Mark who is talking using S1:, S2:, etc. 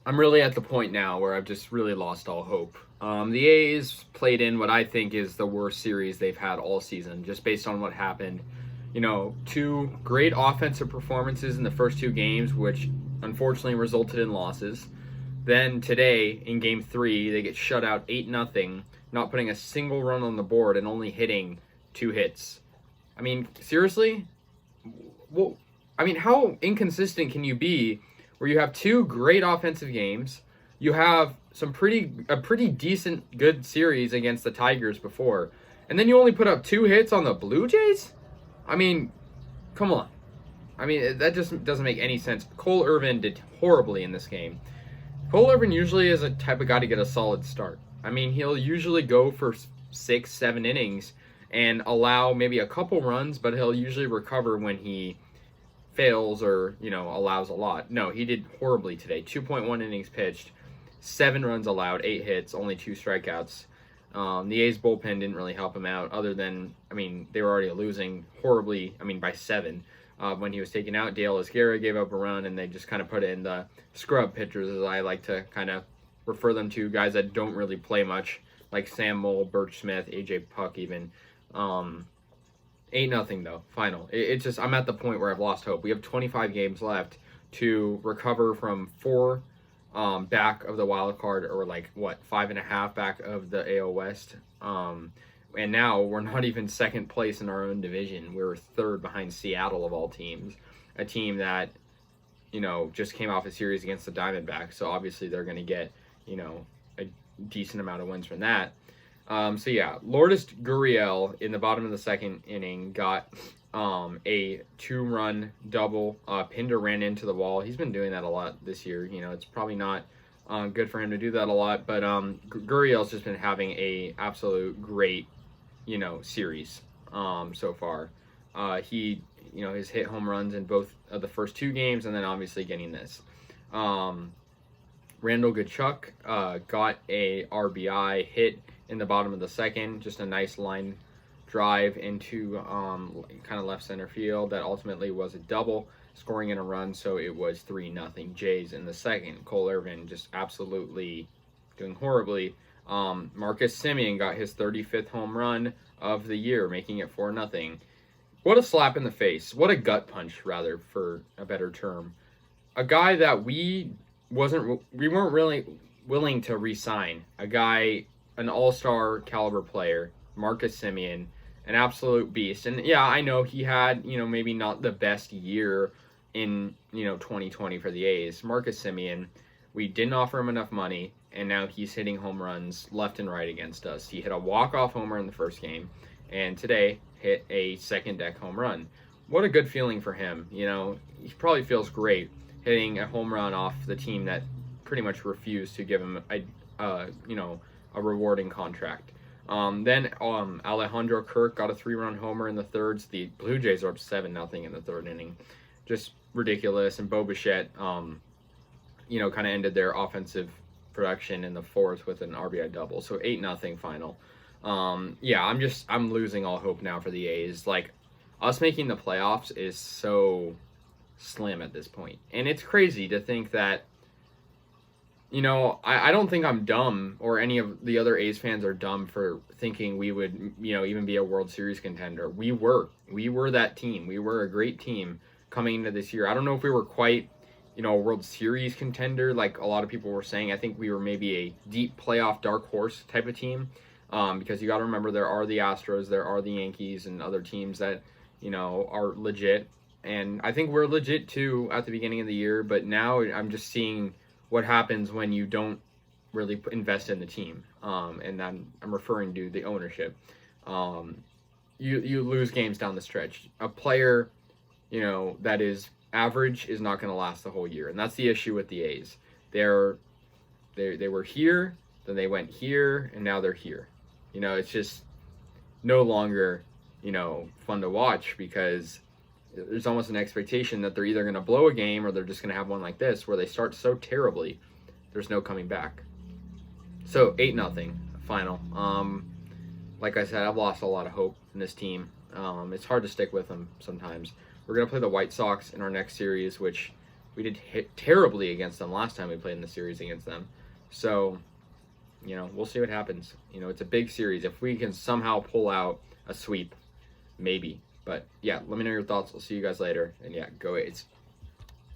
S1: I'm really at the point now where I've just really lost all hope. The A's played in what I think is the worst series they've had all season, just based on what happened. Two great offensive performances in the first two games, which unfortunately resulted in losses. Then today, in game three, they get shut out 8-0, not putting a single run on the board and only hitting two hits. I mean, seriously? Well, I mean, how inconsistent can you be where you have two great offensive games? You have a pretty decent good series against the Tigers before, and then you only put up two hits on the Blue Jays? I mean, come on. I mean, that just doesn't make any sense. Cole Irvin did horribly in this game. Cole Irvin usually is a type of guy to get a solid start. I mean, he'll usually go for 6, 7 innings and allow maybe a couple runs, but he'll usually recover when he fails or, allows a lot. No, he did horribly today. 2.1 innings pitched, 7 runs allowed, 8 hits, only 2 strikeouts. The A's bullpen didn't really help him out other than, they were already losing horribly, by 7. When he was taken out, Dale Esguerra gave up a run, and they just kind of put in the scrub pitchers, as I like to kind of refer them to, guys that don't really play much, like Sam Moll, Birch Smith, AJ Puck even. 8-0 though, final. It's just, I'm at the point where I've lost hope. We have 25 games left to recover from 4 back of the wild card, or 5.5 back of the AL West. And now we're not even second place in our own division. We're third behind Seattle of all teams, a team that, just came off a series against the Diamondbacks. So obviously they're going to get, a decent amount of wins from that. Lourdes Gurriel in the bottom of the second inning got a 2-run double. Pinder ran into the wall. He's been doing that a lot this year. It's probably not good for him to do that a lot, but Gurriel's just been having a absolute great, series so far. He has hit home runs in both of the first 2 games, and then obviously getting this. Randall Tkachuk got a RBI hit in the bottom of the second, just a nice line drive into kind of left center field that ultimately was a double, scoring in a run, so it was 3-0 Jays in the second. Cole Irvin just absolutely doing horribly. Marcus Semien got his 35th home run of the year, making it 4-0. What a slap in the face. What a gut punch, rather, for a better term. A guy that we weren't really willing to re-sign. A guy, an all-star caliber player, Marcus Semien, an absolute beast. And yeah, I know he had, maybe not the best year in, 2020 for the A's. Marcus Semien, we didn't offer him enough money, and now he's hitting home runs left and right against us. He hit a walk-off homer in the first game, and today hit a second-deck home run. What a good feeling for him. He probably feels great hitting a home run off the team that pretty much refused to give him a rewarding contract. Then Alejandro Kirk got a 3-run homer in the thirds. The Blue Jays are up 7-0 in the third inning. Just ridiculous. And Bo Bichette, kind of ended their offensive production in the fourth with an RBI double. So 8-0 final. I'm losing all hope now for the A's. Us making the playoffs is so slim at this point. And it's crazy to think that, I don't think I'm dumb, or any of the other A's fans are dumb for thinking we would, even be a World Series contender. We were that team. We were a great team coming into this year. I don't know if we were quite, a World Series contender like a lot of people were saying. I think we were maybe a deep playoff dark horse type of team, because you got to remember there are the Astros, there are the Yankees, and other teams that, are legit. And I think we're legit too at the beginning of the year, but now I'm just seeing what happens when you don't really invest in the team. And I'm referring to the ownership. You lose games down the stretch. A player, that is average is not going to last the whole year. And that's the issue with the A's. They were here, then they went here, and now they're here. It's just no longer, fun to watch, because there's almost an expectation that they're either going to blow a game or they're just going to have one like this where they start so terribly, there's no coming back. So 8-0 final. Like I said, I've lost a lot of hope in this team. It's hard to stick with them sometimes. We're going to play the White Sox in our next series, which we did terribly against them last time we played in the series against them. So, you know, we'll see what happens. You know, it's a big series. If we can somehow pull out a sweep, maybe. But yeah, let me know your thoughts. I'll see you guys later. And yeah, go A's.